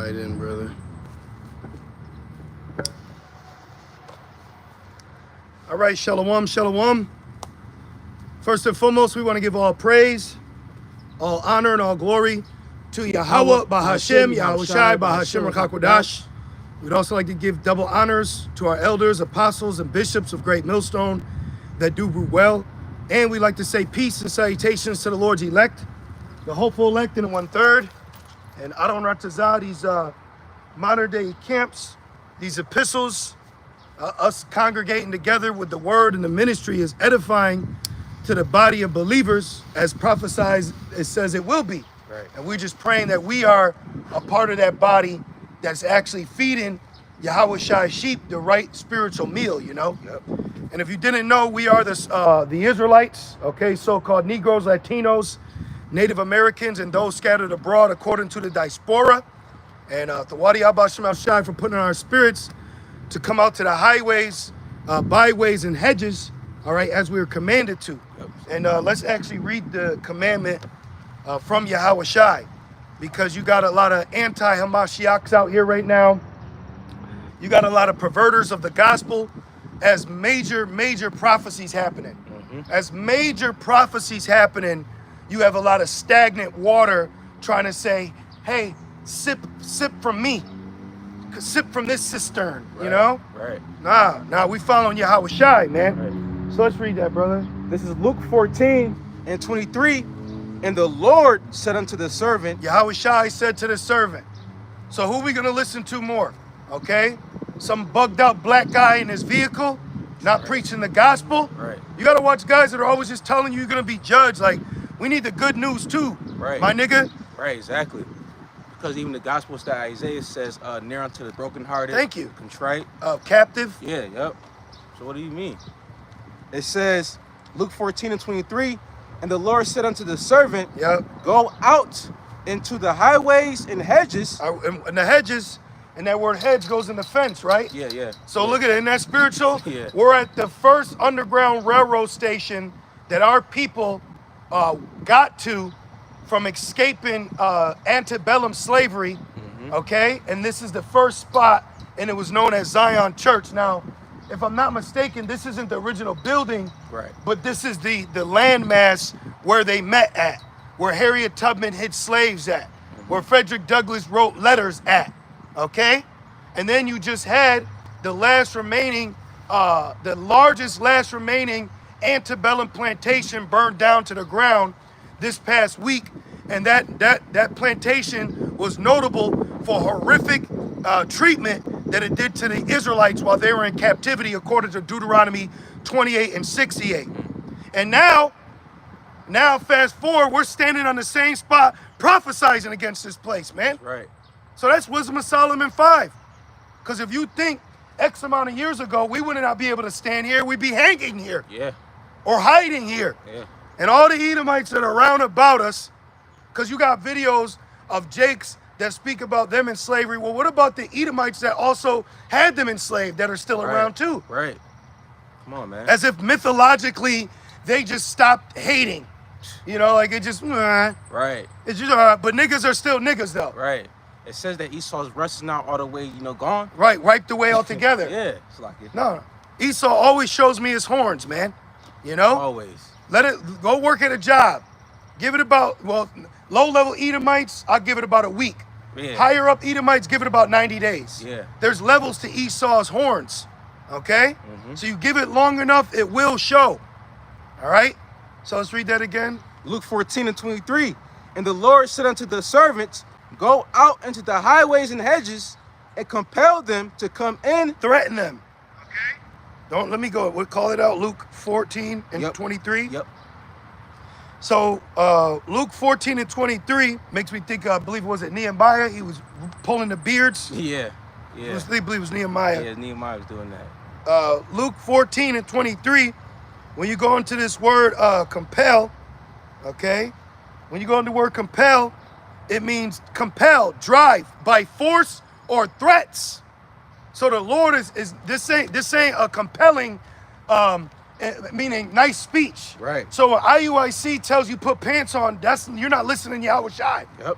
Slide in, brother. All right, shalom, shalom. First and foremost, we want to give all praise, all honor, and all glory to Yahweh, Bahashem, Yahushai, Bahashem, Rakakwadash. We'd also like to give double honors to our elders, apostles, and bishops of Great Millstone that do root well. And we'd like to say peace and salutations to the Lord's elect, the hopeful elect in the 1/3. And Adon Ratazah, these modern day camps, these epistles, us congregating together with the word and the ministry is edifying to the body of believers as prophesied, it says it will be. Right. And we're just praying that we are a part of that body that's actually feeding Yahweh Shai's sheep the right spiritual meal, you know? Yep. And if you didn't know, we are the Israelites, okay, so-called Negroes, Latinos, Native Americans, and those scattered abroad according to the diaspora. And Thawadi Abba Shemal Shai for putting on our spirits to come out to the highways, byways, and hedges, all right, as we were commanded to. Yep. And let's actually read the commandment from Yahweh Shai, because you got a lot of anti-Hamashiachs out here right now. You got a lot of perverters of the gospel as major prophecies happening. Mm-hmm. As major prophecies happening, you have a lot of stagnant water trying to say, hey, sip from me. Sip from this cistern, Right. you know? Right. Nah, we following Yahweh Shai, man. Right. So let's read that, brother. This is Luke 14:23. And the Lord said unto the servant, Yahweh Shai said to the servant. So who are we gonna listen to more? Okay? Some bugged out black guy in his vehicle, not preaching the gospel. Right. You gotta watch guys that are always just telling you you're gonna be judged. Like, we need the good news too, Right. my nigga. Right, exactly. Because even the gospels that Isaiah says, near unto the brokenhearted, Thank you. contrite. Captive. Yeah, yep. So what do you mean? It says, Luke 14:23, and the Lord said unto the servant, Yep. go out into the highways and hedges. And the hedges, and that word hedge goes in the fence, right? Yeah, yeah. So yeah. look at it, in that spiritual, Yeah. we're at the first underground railroad station that our people got to from escaping antebellum slavery, okay? And this is the first spot, and it was known as Zion Church. Now, if I'm not mistaken, this isn't the original building, Right. but this is the landmass where they met at, where Harriet Tubman hid slaves at, where Frederick Douglass wrote letters at, okay? And then you just had the last remaining, the largest last remaining antebellum plantation burned down to the ground this past week. And that plantation was notable for horrific treatment that it did to the Israelites while they were in captivity, according to Deuteronomy 28:68. And now fast forward, we're standing on the same spot prophesizing against this place, man. Right. So that's Wisdom of Solomon 5. Because if you think X amount of years ago, we would not be able to stand here, we'd be hanging here Yeah. or hiding here. Yeah. And all the Edomites that are around about us, because you got videos of Jakes that speak about them in slavery. Well, what about the Edomites that also had them enslaved that are still Right. around too? Right. Come on, man. As if mythologically they just stopped hating. You know, like it just, Right. it's just, but niggas are still niggas though. Right. It says that Esau's resting out all the way, gone. Right, wiped away altogether. Yeah. It's like it. No, Esau always shows me his horns, man. You know? Always. Let it go work at a job. Give it about, low-level Edomites, I'll give it about a week. Yeah. Higher up Edomites, give it about 90 days. Yeah. There's levels to Esau's horns, okay? So you give it long enough, it will show, all right? So let's read that again. Luke 14:23. And the Lord said unto the servants, go out into the highways and hedges and compel them to come in. Threaten them, okay? Don't, let me go, we'll call it out, Luke 14:23. Yep. So Luke 14:23 makes me think, I believe, was it Nehemiah? He was pulling the beards. Yeah. Yeah. I believe it was Nehemiah. Yeah, Nehemiah was doing that. Luke 14:23, when you go into this word compel, okay? When you go into the word compel, it means compel, drive by force or threats. So the Lord is this ain't a compelling meaning nice speech. Right. So when IUIC tells you put pants on, you're not listening to Yahweh Shai. Yep.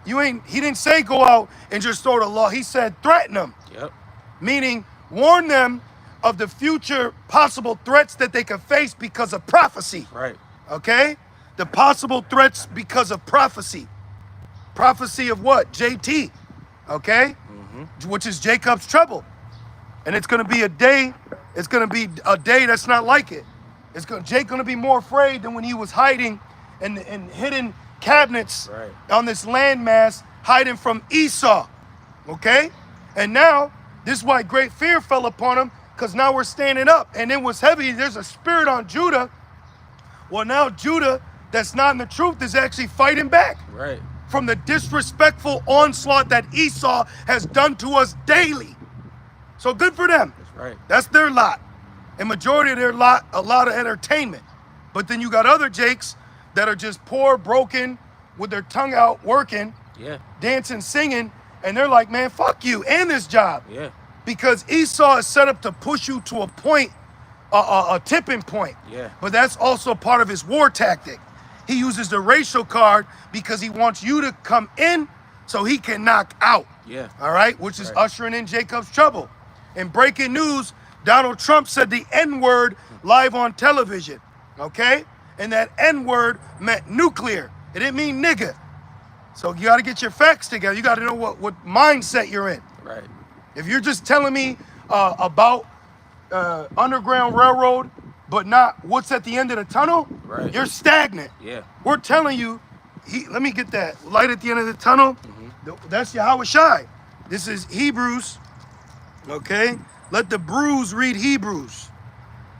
He didn't say go out and just throw the law. He said threaten them. Yep. Meaning warn them of the future possible threats that they could face because of prophecy. Right. Okay? The possible threats because of prophecy. Prophecy of what? JT. Okay? Which is Jacob's trouble. And it's going to be a day, that's not like it. Jake going to be more afraid than when he was hiding in hidden cabinets on this landmass, hiding from Esau. Okay? And now, this is why great fear fell upon him, because now we're standing up. And it was heavy. There's a spirit on Judah. Well, now Judah, that's not in the truth, is actually fighting back. Right. From the disrespectful onslaught that Esau has done to us daily. So good for them. That's right. That's their lot. And majority of their lot, a lot of entertainment. But then you got other Jakes that are just poor, broken, with their tongue out, working, dancing, singing, and they're like, man, fuck you and this job. Yeah. Because Esau is set up to push you to a point, a tipping point. Yeah. But that's also part of his war tactic. He uses the racial card because he wants you to come in so he can knock out. Yeah. All right? Which is ushering in Jacob's trouble. In breaking news, Donald Trump said the N-word live on television. Okay? And that N-word meant nuclear. It didn't mean nigga. So you got to get your facts together. You got to know what mindset you're in. Right. If you're just telling me about Underground Railroad, but not what's at the end of the tunnel, you're stagnant. Yeah. We're telling you, let me get that light at the end of the tunnel. That's Yahweh Shai. This is Hebrews, okay? Let the bruise read Hebrews,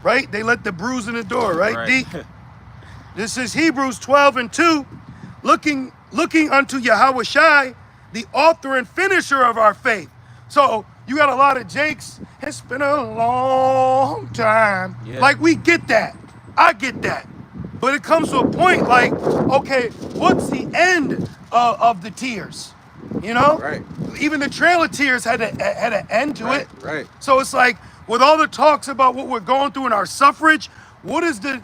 right? They let the bruise in the door, right? D. This is Hebrews 12:2. Looking unto Yahweh Shai, the author and finisher of our faith. So you got a lot of Jakes. It's been a long time. Yeah. Like, we get that. I get that. But it comes to a point like, okay, what's the end of the tears? You know? Right. Even the Trail of Tears had an end to it. Right. So it's like, with all the talks about what we're going through in our suffrage, what is the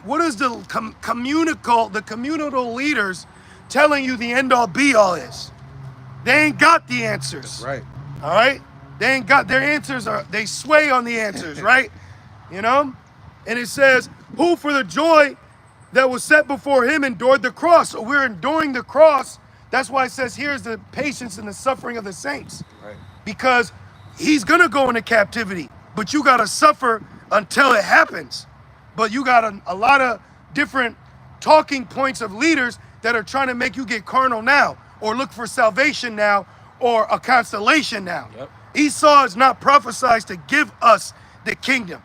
communal leaders telling you the end all be all is? They ain't got the answers. That's right. All right? They ain't got their answers, they sway on the answers, right? You know? And it says, who for the joy that was set before him endured the cross. So we're enduring the cross. That's why it says here's the patience and the suffering of the saints. Right. Because he's gonna go into captivity, but you gotta suffer until it happens. But you got a lot of different talking points of leaders that are trying to make you get carnal now, or look for salvation now, or a constellation now. Yep. Esau is not prophesied to give us the kingdom.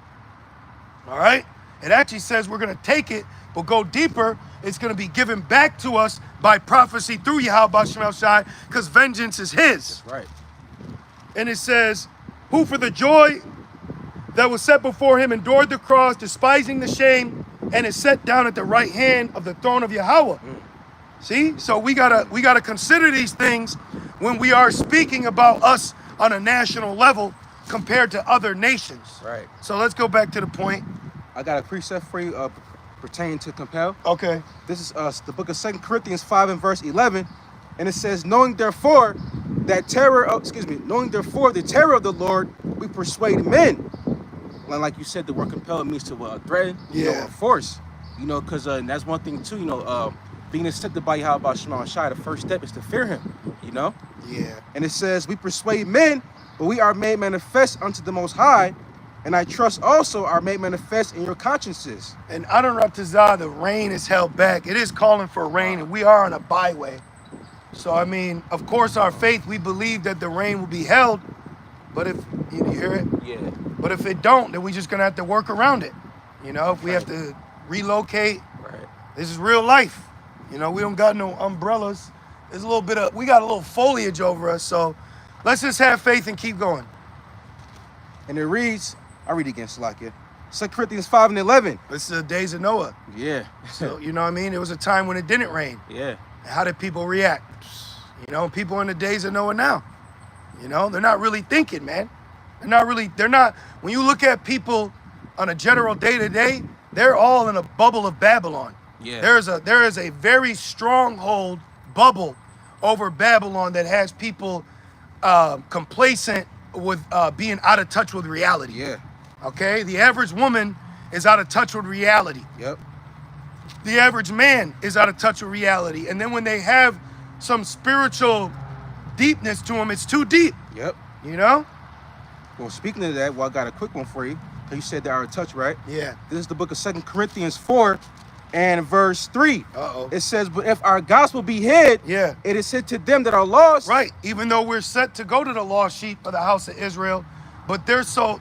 All right? It actually says we're going to take it, but go deeper. It's going to be given back to us by prophecy through Yahweh Shem El Shai, because vengeance is his. That's right. And it says, who for the joy that was set before him endured the cross, despising the shame, and is set down at the right hand of the throne of Yahweh. See? So we gotta consider these things when we are speaking about us on a national level compared to other nations. Right. So let's go back to the point. I got a precept for you pertaining to compel. Okay. This is the book of 2 Corinthians 5 and verse 11. And it says, knowing therefore the terror of the Lord, we persuade men. And like you said, the word compel means to threaten, or force. You know, because that's one thing too, being accepted by Yahweh Shem El Shai, the first step is to fear him, Yeah. And it says, we persuade men, but we are made manifest unto the Most High, and I trust also are made manifest in your consciences. And Adon Raptazah, the rain is held back. It is calling for rain, and we are on a byway. So, I mean, of course, our faith, we believe that the rain will be held, but if, you hear it? Yeah. But if it don't, then we're just going to have to work around it. If we have to relocate, this is real life. We don't got no umbrellas. There's we got a little foliage over us, so let's just have faith and keep going. And it reads, I read again, Salakia. 2 Corinthians 5 and 11. This is the days of Noah. Yeah. So, you know what I mean? There was a time when it didn't rain. Yeah. How did people react? People in the days of Noah now. They're not really thinking, man. When you look at people on a general day-to-day, they're all in a bubble of Babylon. Yeah. There is a very stronghold bubble over Babylon that has people complacent with being out of touch with reality. Yeah. Okay? The average woman is out of touch with reality. Yep. The average man is out of touch with reality. And then when they have some spiritual deepness to them, it's too deep. Yep. You know? Well, speaking of that, well, I got a quick one for you. You said they're out of touch, right? Yeah. This is the book of 2 Corinthians 4 and verse 3. Uh-oh. It says, but if our gospel be hid, Yeah. it is hid to them that are lost. Right. Even though we're set to go to the lost sheep of the house of Israel, but they're so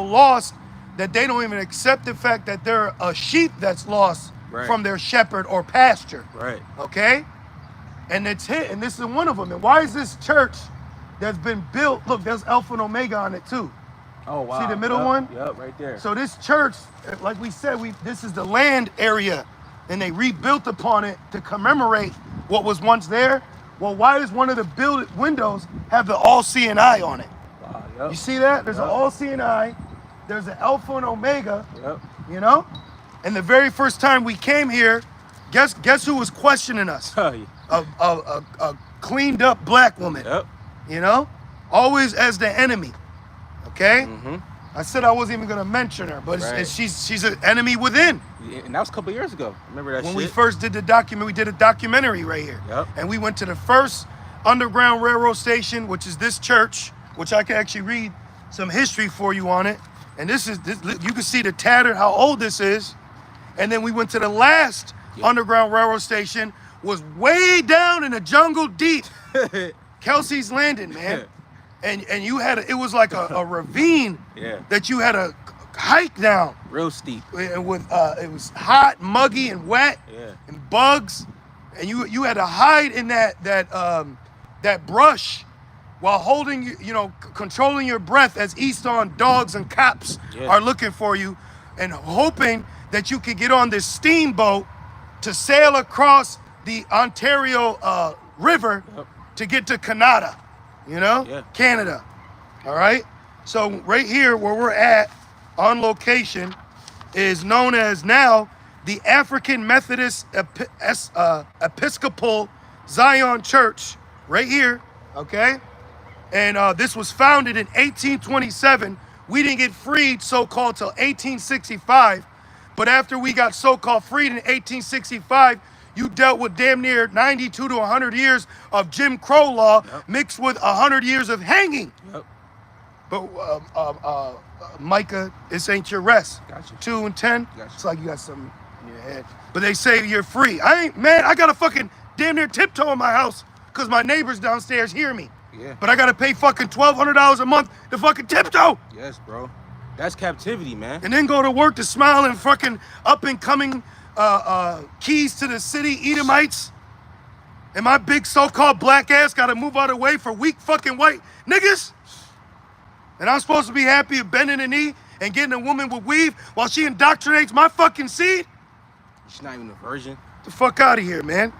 lost that they don't even accept the fact that they're a sheep that's lost from their shepherd or pasture. Right. Okay? And it's hit, and this is one of them. And why is this church that's been built? Look, there's Alpha and Omega on it too. Oh, wow. See the middle one? Yep, right there. So this church, like we said, this is the land area, and they rebuilt upon it to commemorate what was once there. Well, why does one of the windows have the all-seeing eye on it? Wow, yep. You see that? There's an all-seeing eye. There's an Alpha and Omega. Yep. You know? And the very first time we came here, guess who was questioning us? A cleaned up black woman. Yep. You know? Always as the enemy. Okay? Mm-hmm. I said I wasn't even gonna mention her, but she's an enemy within. Yeah, and that was a couple years ago. Remember that When shit? we first did the document, we did a documentary right here. Yep. And we went to the first Underground Railroad station, which is this church, which I can actually read some history for you on it. And this, you can see the tattered, how old this is. And then we went to the last Underground Railroad station, was way down in the jungle deep. Kelsey's Landing, man. And you had it was like a ravine that you had to hike down. Real steep. And with it was hot, muggy, and wet, and bugs, and you had to hide in that brush while holding controlling your breath as Easton dogs and cops are looking for you, and hoping that you could get on this steamboat to sail across the Ontario River to get to Canada. Canada. All right. So right here where we're at on location is known as now the African Methodist Episcopal Zion Church right here. Okay. And this was founded in 1827. We didn't get freed so-called till 1865. But after we got so-called freed in 1865, you dealt with damn near 92 to 100 years of Jim Crow law mixed with 100 years of hanging. But Micah, this ain't your rest. Gotcha. 2 and 10. Gotcha. It's like you got something in your head. But they say you're free. I got a fucking damn near tiptoe in my house because my neighbors downstairs hear me. Yeah. But I got to pay fucking $1,200 a month to fucking tiptoe. Yes, bro. That's captivity, man. And then go to work to smile and fucking up and coming keys to the city Edomites. And my big so-called black ass got to move out of the way for weak fucking white niggas. And I'm supposed to be happy of bending the knee and getting a woman with weave while she indoctrinates my fucking seed? She's not even a virgin. Get the fuck out of here, man.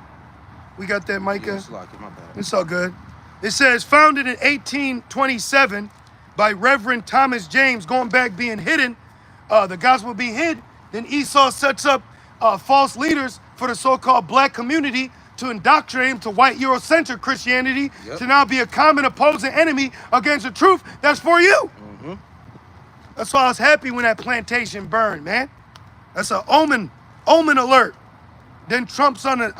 We got that, Micah? Yeah, it's like, my bad. It's all good. It says, founded in 1827 by Reverend Thomas James, going back being hidden, the gospel being hid, then Esau sets up false leaders for the so-called black community to indoctrinate them to white Eurocentric Christianity to now be a common opposing enemy against the truth that's for you. Mm-hmm. That's why I was happy when that plantation burned, man. That's an omen alert. Then Trump's on the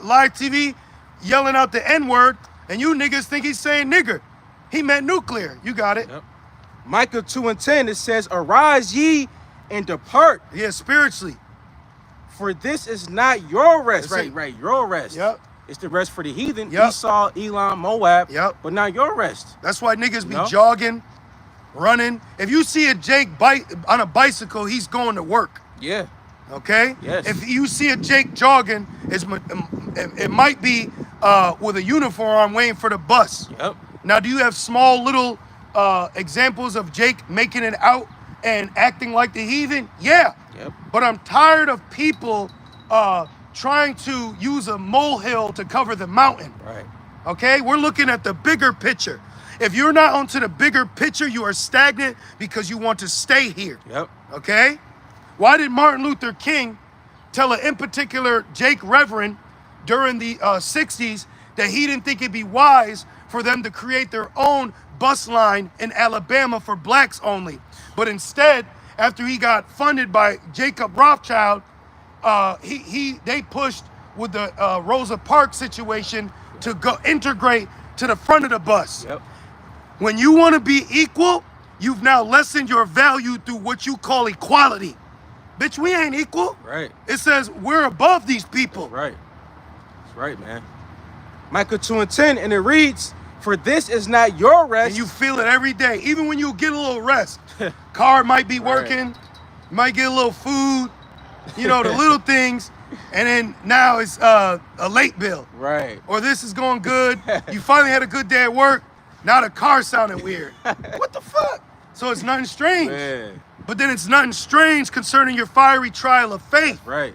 live TV yelling out the N-word, and you niggas think he's saying nigger. He meant nuclear. You got it. Yep. Micah 2 and 10, it says, arise ye and depart. Yeah, spiritually. For this is not your rest. That's Right, your rest. Yep. It's the rest for the heathen. Yep. Esau, Elam, Moab. Yep. But not your rest. That's why niggas be jogging, running. If you see a Jake on a bicycle, he's going to work. Yeah. Okay? Yes. If you see a Jake jogging, it might be with a uniform on waiting for the bus. Yep. Now, do you have small little examples of Jake making it out and acting like the heathen? Yeah. Yep. But I'm tired of people trying to use a molehill to cover the mountain. Right. Okay? We're looking at the bigger picture. If you're not onto the bigger picture, you are stagnant because you want to stay here. Yep. Okay? Why did Martin Luther King tell in particular Jake Reverend during the 60s that he didn't think it'd be wise for them to create their own bus line in Alabama for blacks only. But instead, after he got funded by Jacob Rothschild, they pushed with the Rosa Parks situation to go integrate to the front of the bus. Yep. When you want to be equal, you've now lessened your value through what you call equality. Bitch, we ain't equal. Right. It says we're above these people. That's right. That's right, man. Micah 2:10, and it reads, "For this is not your rest." And you feel it every day, even when you get a little rest. Car might be working, you might get a little food, you know, the little things, and then now it's a late bill. Right. Or this is going good. You finally had a good day at work. Now the car sounded weird. What the fuck? So it's nothing strange. Man. But then it's nothing strange concerning your fiery trial of faith. Right.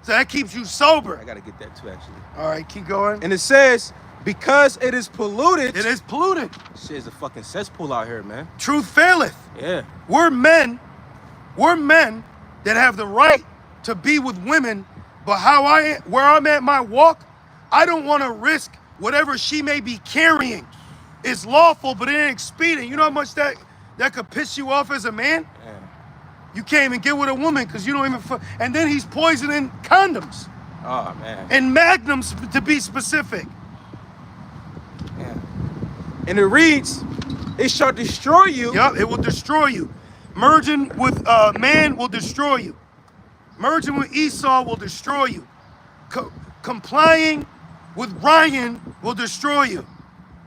So that keeps you sober. I gotta get that too, actually. All right, keep going. And it says, "Because it is polluted." It is polluted. Shit is a fucking cesspool out here, man. Truth faileth. Yeah. We're men that have the right to be with women, but where I'm at my walk, I don't want to risk whatever she may be carrying. It's lawful, but it ain't expedient. You know how much that could piss you off as a man? Yeah. You can't even get with a woman because you don't even. And then he's poisoning condoms Oh, man. and magnums to be specific. Yeah. And it reads, "It shall destroy you." Yup, it will destroy you. Merging with man will destroy you. Merging with Esau will destroy you. Complying with Ryan will destroy you.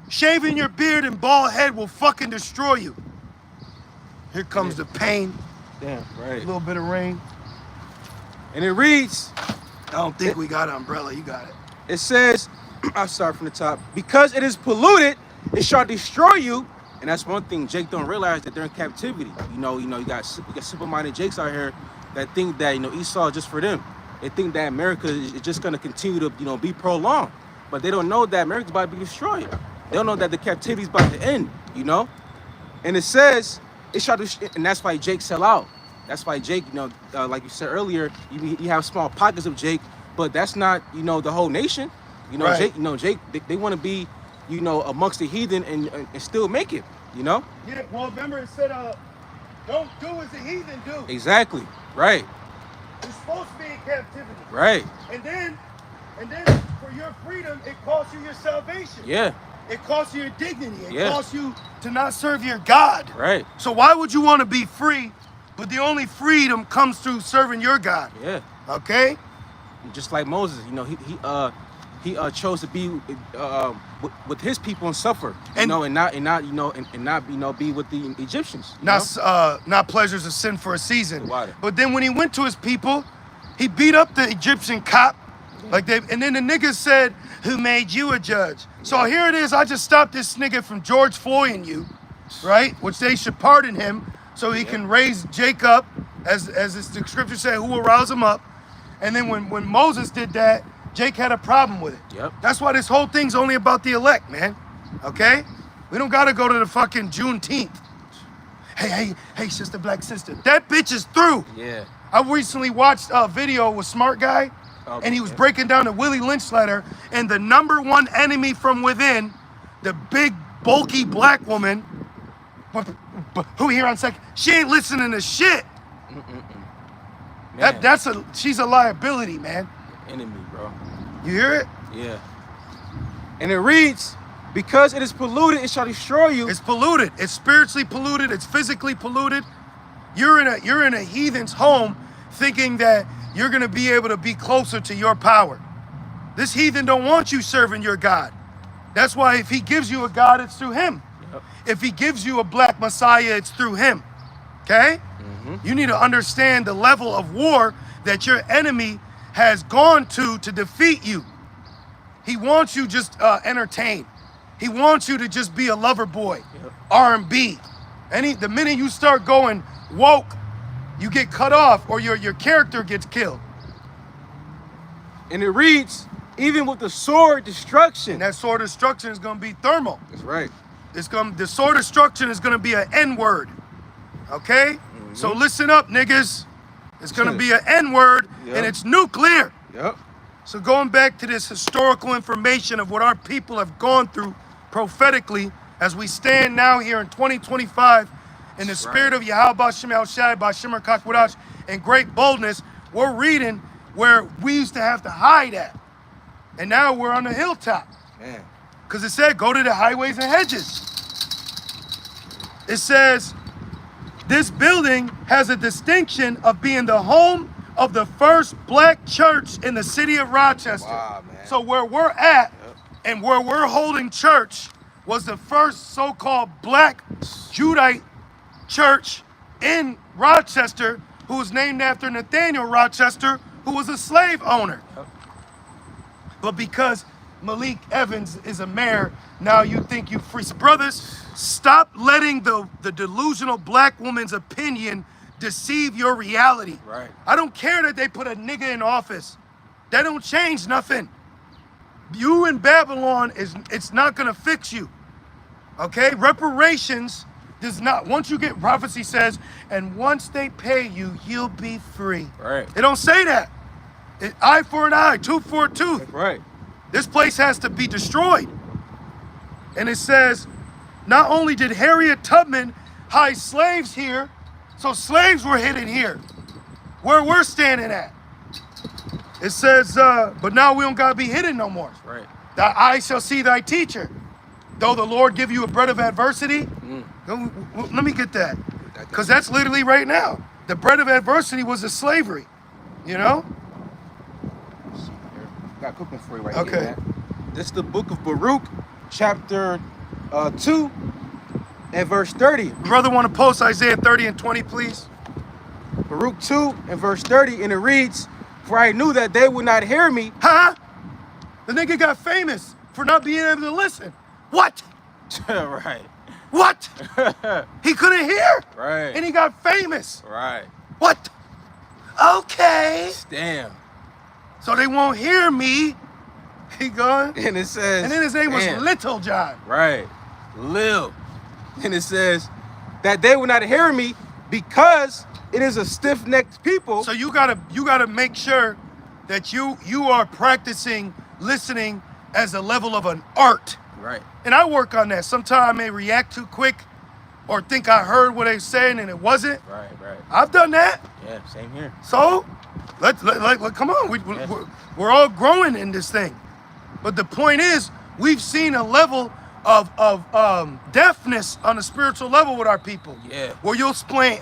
Shaving your beard and bald head will fucking destroy you. Here comes the pain. Damn, A right. little bit of rain. And it reads, I don't think we got an umbrella. You got it. it says, I'll start from the top. "Because it is polluted, it shall destroy you." And that's one thing Jake don't realize, that they're in captivity. You got simple-minded Jakes out here that think that, Esau is just for them. They think that America is just gonna continue to, be prolonged. But they don't know that America's about to be destroyed. They don't know that the captivity is about to end, And it says, it shall destroy, and that's why Jake sell out. That's why Jake, like you said earlier, you have small pockets of Jake, but that's not, the whole nation. Right. Jake, they want to be, amongst the heathen and still make it, Yeah, well, remember it said, don't do as the heathen do. Exactly. Right. You're supposed to be in captivity. Right. And then for your freedom, it costs you your salvation. Yeah. It costs you your dignity. It Yeah. costs you to not serve your God. Right. So why would you want to be free, but the only freedom comes through serving your God? Yeah. Okay? Just like Moses, he chose to be with his people and suffer, and not be with the Egyptians. Not pleasures of sin for a season. Water. But then when he went to his people, he beat up the Egyptian cop, and then the nigga said, "Who made you a judge?" So here it is. I just stopped this nigga from George Floyd and you, right? Which they should pardon him so he can raise Jacob, as the scripture said, who will rouse him up. And then when Moses did that, Jake had a problem with it. Yep. That's why this whole thing's only about the elect, man. Okay? We don't gotta go to the fucking Juneteenth. Hey, sister, black sister. That bitch is through. Yeah. I recently watched a video with Smart Guy, Okay, and he was yeah. breaking down the Willie Lynch letter, and the number one enemy from within, the big, bulky black woman, who here on second, she ain't listening to shit. Man, She's a liability, man. enemy, bro. You hear it? Yeah. And it reads, "Because it is polluted, it shall destroy you." It's polluted. It's spiritually polluted. It's physically polluted. You're in a heathen's home thinking that you're gonna be able to be closer to your power. This heathen don't want you serving your God. That's why if he gives you a God, it's through him. Yep. If he gives you a black Messiah, it's through him. Okay? You need to understand the level of war that your enemy has gone to defeat you. He wants you just entertained. He wants you to just be a lover boy, R&B. The minute you start going woke, you get cut off or your character gets killed. And it reads, "Even with the sword destruction." And that sword of destruction is going to be thermal. That's right. The sword of destruction is going to be an N-word. Okay? So listen up, niggas. It's going to be an N-word, Yep. and it's nuclear. Yep. So going back to this historical information of what our people have gone through prophetically, as we stand now here in 2025, in the spirit of Yahweh Bashem Shai Bashem Kakwadash, and great boldness, we're reading where we used to have to hide at. And now we're on the hilltop. Man. Because it said, go to the highways and hedges. It says, this building has a distinction of being the home of the first black church in the city of Rochester. Wow, man. So where we're at and where we're holding church was the first so-called black Judite church in Rochester, who was named after Nathaniel Rochester, who was a slave owner. But because Malik Evans is a mayor, now you think you free. Brothers, stop letting the delusional black woman's opinion deceive your reality. Right. I don't care that they put a nigga in office. That don't change nothing. You in Babylon, it's not gonna fix you. Okay? Reparations does not, once you get, prophecy says, and once they pay you, you'll be free. Right. It don't say that. Eye for an eye, tooth for a tooth. Right. This place has to be destroyed. And it says, not only did Harriet Tubman hide slaves here, so slaves were hidden here, where we're standing at. It says, but now we don't gotta be hidden no more. Right. Thy eye shall see thy teacher. Though the Lord give you a bread of adversity, let me get that. Because that's literally right now. The bread of adversity was the slavery, you know? Got a quick one for you right Okay. here, man. This is the book of Baruch, chapter 2 and verse 30. Brother, want to post Isaiah 30 and 20, please? Baruch 2 and verse 30, and it reads, for I knew that they would not hear me. Huh? The nigga got famous for not being able to listen. What? Right. What? He couldn't hear. Right. And he got famous. Right. What? Okay. Damn. So they won't hear me. He going. And it says, And then his name was damn. Little John. Right. Lil. And it says that they will not hear me because it is a stiff-necked people. So you gotta make sure that you are practicing listening as a level of an art. Right. And I work on that. Sometimes I may react too quick or think I heard what they saying and it wasn't. Right. I've done that. Yeah, same here. So let come on. We're all growing in this thing. But the point is, we've seen a level of deafness on a spiritual level with our people. Yeah. Where you'll explain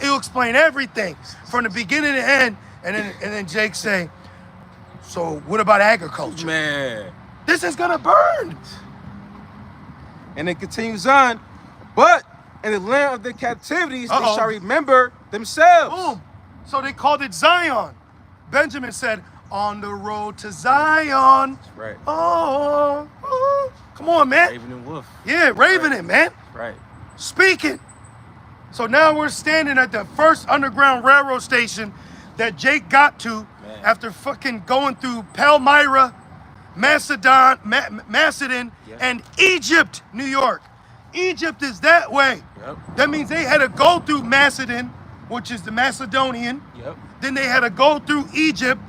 everything from the beginning to end, and then Jake say, so what about agriculture? Man. This is gonna burn. And it continues on, but in the land of the captivities, they shall remember themselves. Boom. So they called it Zion. Benjamin said, on the road to Zion. Right. Oh, come on, man. Raven and Wolf. Yeah, Raven it, man. Right. Speaking. So now we're standing at the first underground railroad station that Jake got to after fucking going through Palmyra, Macedon, and Egypt, New York. Egypt is that way. Yep. That means they had to go through Macedon, which is the Macedonian. Yep. Then they had to go through Egypt,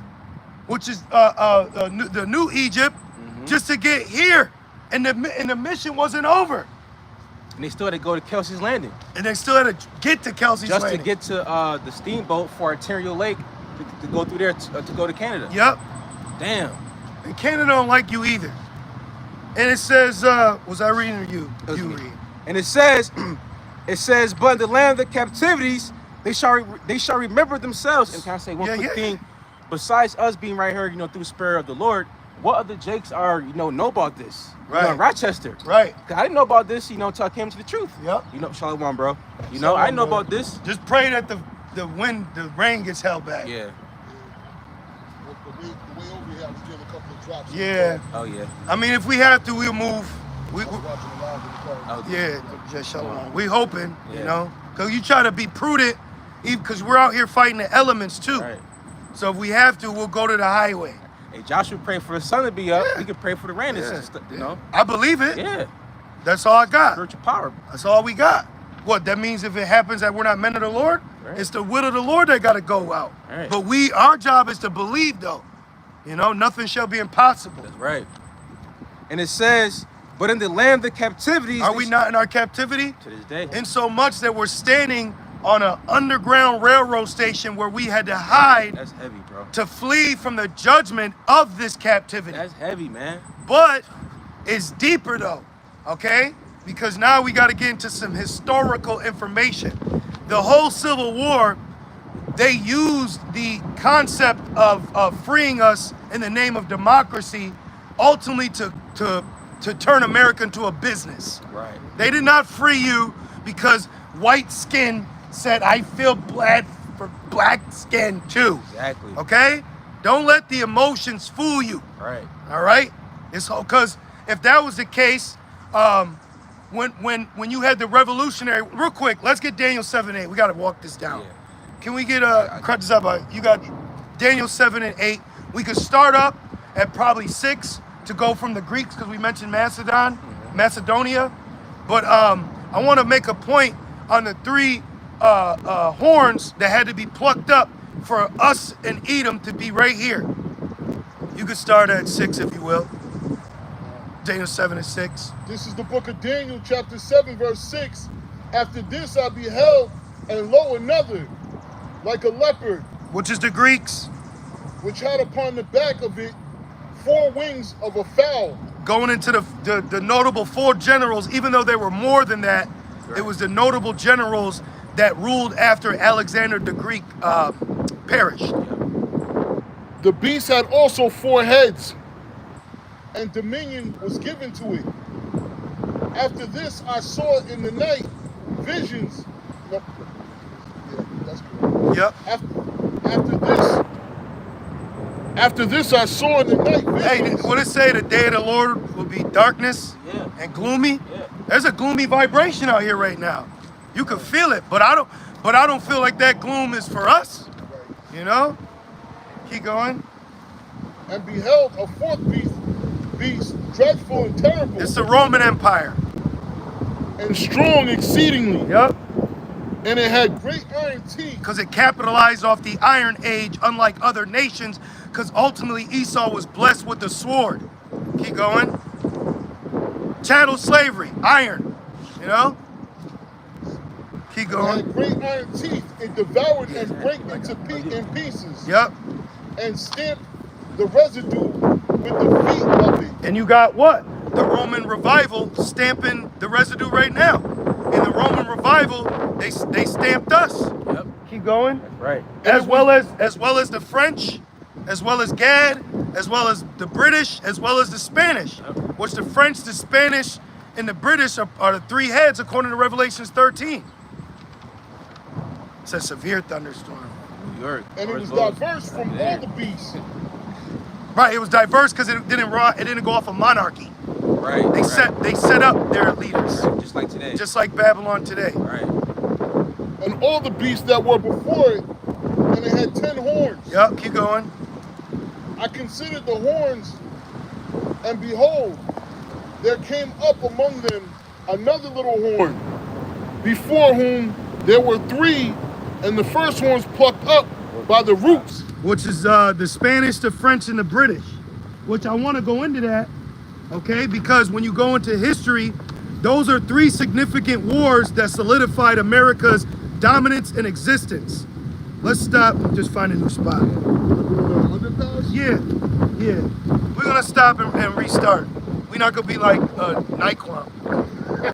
which is the new Egypt, just to get here. And the mission wasn't over. And they still had to go to Kelsey's Landing. And they still had to get to Kelsey's Just Landing. to get to the steamboat for Ontario Lake to go through there to go to Canada. Yep. Damn. And Canada don't like you either. And it says, was I reading or you? You read. And it says, but in the land of the captivities, they shall remember themselves. And can I say one quick thing? Besides us being right here, through the Spirit of the Lord, what other Jakes are, know about this? Right. In Rochester. Right. I didn't know about this, until I came to the truth. Yep. Shalom, bro. I didn't know about this. Just pray that the rain gets held back. Yeah. The way over here, I was getting a couple of drops. Yeah. Oh, yeah. I mean, if we have to, we'll move. I was watching the live in the car. Yeah, just shalom. We hoping, because you try to be prudent, because we're out here fighting the elements too. Right. So if we have to, we'll go to the highway. Hey, Joshua prayed for the sun to be up. Yeah. We can pray for the rain. I believe it. Yeah. That's all I got. Spiritual power. That's all we got. What, that means if it happens that we're not men of the Lord, Right. it's the will of the Lord that got to go out. Right. But our job is to believe though. You know, nothing shall be impossible. That's right. And it says, but in the land of captivity. Are we not in our captivity? To this day. In so much that we're standing on an underground railroad station where we had to hide. That's heavy, bro. To flee from the judgment of this captivity. That's heavy, man. But it's deeper though, okay? Because now we got to get into some historical information. The whole Civil War, they used the concept of freeing us in the name of democracy, ultimately to turn America into a business. Right. They did not free you because white skin said, I feel bad for black skin too. Exactly. Okay? Don't let the emotions fool you. Right. All right? It's because if that was the case, when you had the revolutionary, real quick, let's get Daniel 7:8. We got to walk this down. Yeah. Can we get you got Daniel 7 and 8. We could start up at probably 6 to go from the Greeks because we mentioned Macedonia. But I want to make a point on the 3 horns that had to be plucked up for us and Edom to be right here. You could start at 6 if you will. Daniel 7 and 6. This is the book of Daniel, chapter 7, verse 6. After this I beheld, and lo, another, like a leopard, Which is the Greeks. which had upon the back of it 4 wings of a fowl. Going into the notable 4 generals, even though there were more than that, Right. it was the notable generals that ruled after Alexander the Greek perished. The beast had also 4 heads, and dominion was given to it. After this I saw in the night visions. No, yeah, that's correct. Yep. After this I saw in the night Hey, visions. what it say? The day of the Lord will be darkness Yeah. and gloomy. Yeah. There's a gloomy vibration out here right now. You can feel it, but I don't feel like that gloom is for us. You know? Keep going. And beheld a 4th beast, dreadful and terrible, It's the Roman Empire. and strong exceedingly. Yep. And it had great iron teeth. Because it capitalized off the Iron Age, unlike other nations, because ultimately Esau was blessed with the sword. Keep going. Chattel slavery, iron, you know? Keep It going. had great iron teeth. It devoured and brake into in pieces. Yep. And stamped the residue with the feet of it. And you got what? The Roman revival stamping the residue right now. In the Roman revival, they stamped us. Yep. Keep going. That's right. As well as the French, as well as Gad, as well as the British, as well as the Spanish. Yep. Which the French, the Spanish, and the British are the 3 heads according to Revelations 13. It's a severe thunderstorm. New York. And it was North diverse from There. all the beasts. Right, it was diverse because it didn't go off of monarchy. Right. They set up their leaders, Right. Just like today. just like Babylon today. Right. And all the beasts that were before it, and it had 10 horns. Yep, keep going. I considered the horns, and behold, there came up among them another little horn, before whom there were 3, and the first horns plucked up by the roots. Which is the Spanish, the French, and the British. Which I want to go into that, okay? Because when you go into history, those are 3 significant wars that solidified America's dominance and existence. Let's stop and just find a new spot. Underpass? Yeah. We're gonna stop and restart. We're not gonna be like Nightclub.